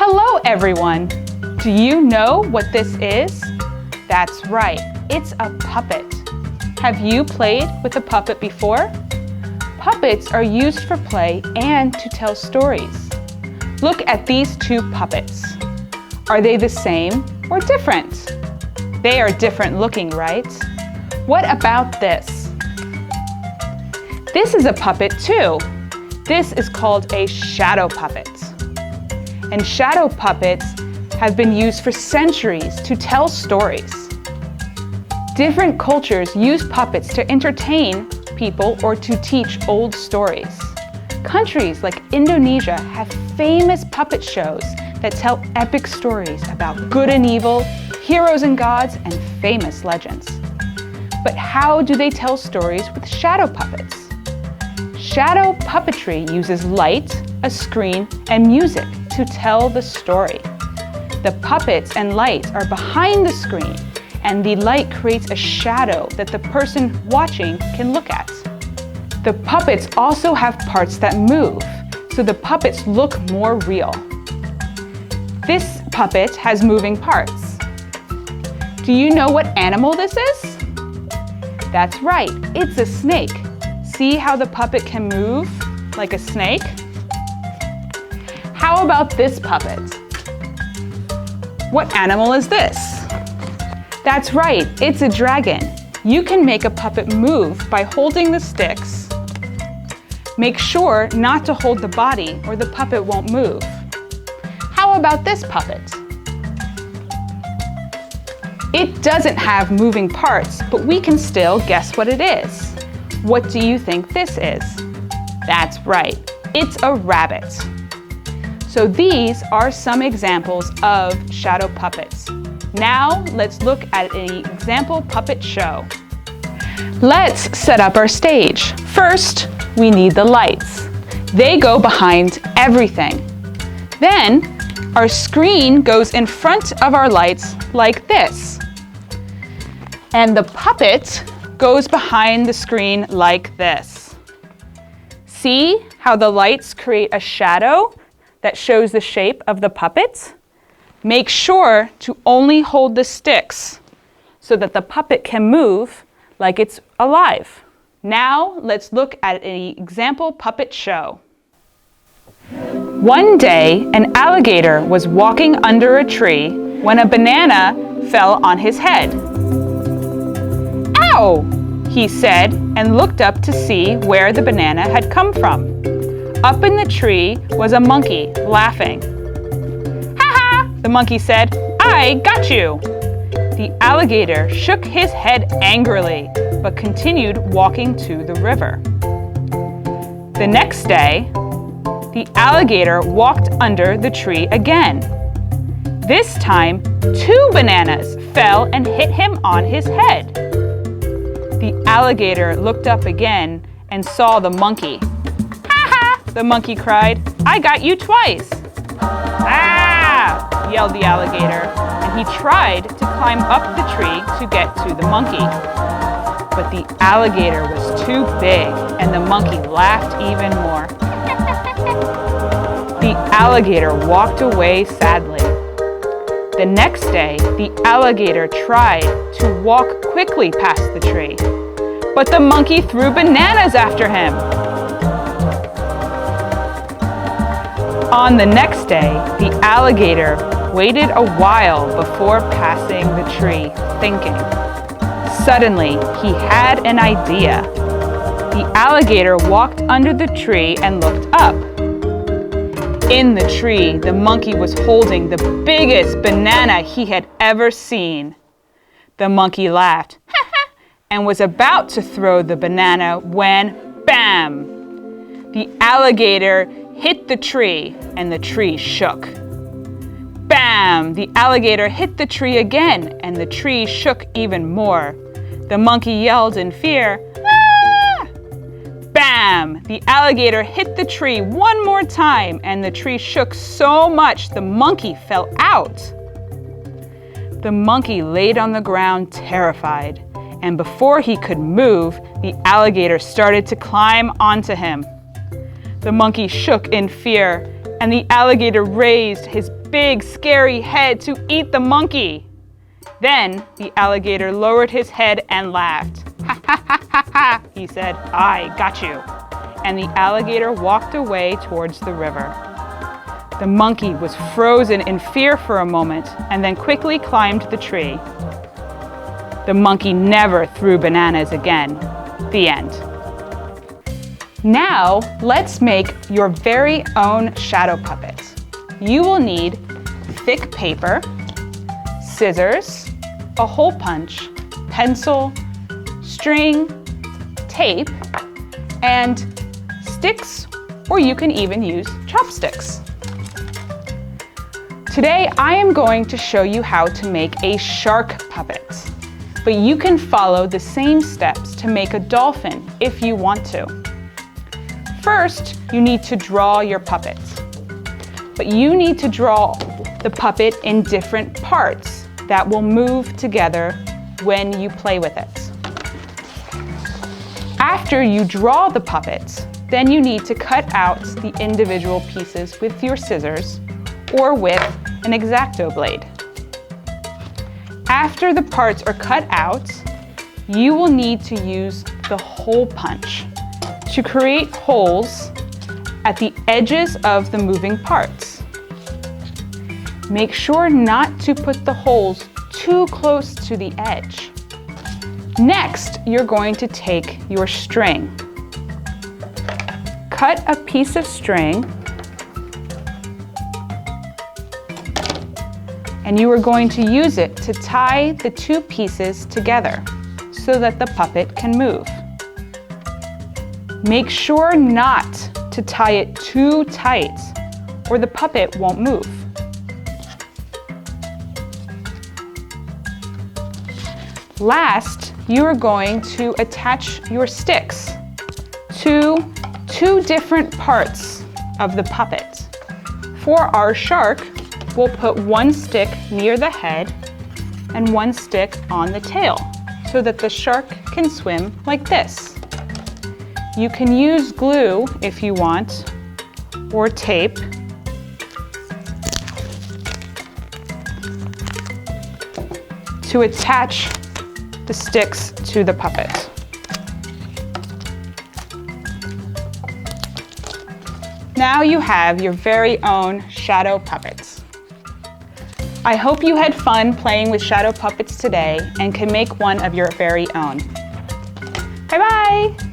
Hello everyone! Do you know what this is? That's right, it's a puppet. Have you played with a puppet before? Puppets are used for play and to tell stories. Look at these two puppets. Are they the same or different? They are different looking, right? What about this? This is a puppet too. This is called a shadow puppet. And shadow puppets have been used for centuries to tell stories. Different cultures use puppets to entertain people or to teach old stories. Countries like Indonesia have famous puppet shows that tell epic stories about good and evil, heroes and gods, and famous legends. But how do they tell stories with shadow puppets? Shadow puppetry uses light, a screen, and music to tell the story. The puppets and lights are behind the screen, and the light creates a shadow that the person watching can look at. The puppets also have parts that move, so the puppets look more real. This puppet has moving parts. Do you know what animal this is? That's right, it's a snake. See how the puppet can move like a snake? How about this puppet? What animal is this? That's right, it's a dragon. You can make a puppet move by holding the sticks. Make sure not to hold the body or the puppet won't move. How about this puppet? It doesn't have moving parts, but we can still guess what it is. What do you think this is? That's right, it's a rabbit. So these are some examples of shadow puppets. Now let's look at an example puppet show. Let's set up our stage. First, we need the lights. They go behind everything. Then, our screen goes in front of our lights like this. And the puppet goes behind the screen like this. See how the lights create a shadow that shows the shape of the puppet? Make sure to only hold the sticks so that the puppet can move like it's alive. Now let's look at an example puppet show. One day, an alligator was walking under a tree when a banana fell on his head. "Ow!" he said, and looked up to see where the banana had come from. Up in the tree was a monkey laughing. "Ha ha!" the monkey said, "I got you!" The alligator shook his head angrily, but continued walking to the river. The next day, the alligator walked under the tree again. This time, 2 bananas fell and hit him on his head. The alligator looked up again and saw the monkey. "Ha ha!" the monkey cried, "I got you twice!" "Ah!" yelled the alligator, and he tried to climb up the tree to get to the monkey. But the alligator was too big, and the monkey laughed even more. The alligator walked away sadly. The next day, the alligator tried to walk quickly past the tree, but the monkey threw bananas after him. On the next day, the alligator waited a while before passing the tree, thinking. Suddenly, he had an idea. The alligator walked under the tree and looked up. In the tree, the monkey was holding the biggest banana he had ever seen. The monkey laughed and was about to throw the banana when, bam! The alligator hit the tree and the tree shook. Bam! The alligator hit the tree again and the tree shook even more. The monkey yelled in fear. "Ah!" Bam! The alligator hit the tree one more time and the tree shook so much the monkey fell out. The monkey laid on the ground terrified, and before he could move, the alligator started to climb onto him. The monkey shook in fear, and the alligator raised his big, scary head to eat the monkey. Then the alligator lowered his head and laughed. Ha ha ha ha ha, he said, I got you. And the alligator walked away towards the river. The monkey was frozen in fear for a moment and then quickly climbed the tree. The monkey never threw bananas again. The end. Now, let's make your very own shadow puppet. You will need thick paper, scissors, a hole punch, pencil, string, tape, and sticks, or you can even use chopsticks. Today, I am going to show you how to make a shark puppet, but you can follow the same steps to make a dolphin if you want to. First, you need to draw your puppet, but you need to draw the puppet in different parts that will move together when you play with it. After you draw the puppet, then you need to cut out the individual pieces with your scissors or with an X-Acto blade. After the parts are cut out, you will need to use the hole punch to create holes at the edges of the moving parts. Make sure not to put the holes too close to the edge. Next, you're going to take your string. Cut a piece of string and you are going to use it to tie the two pieces together so that the puppet can move. Make sure not to tie it too tight or the puppet won't move. Last, you are going to attach your sticks to two different parts of the puppet. For our shark, we'll put one stick near the head and one stick on the tail so that the shark can swim like this. You can use glue if you want, or tape. To attach the sticks to the puppet. Now you have your very own shadow puppets. I hope you had fun playing with shadow puppets today and can make one of your very own. Bye-bye!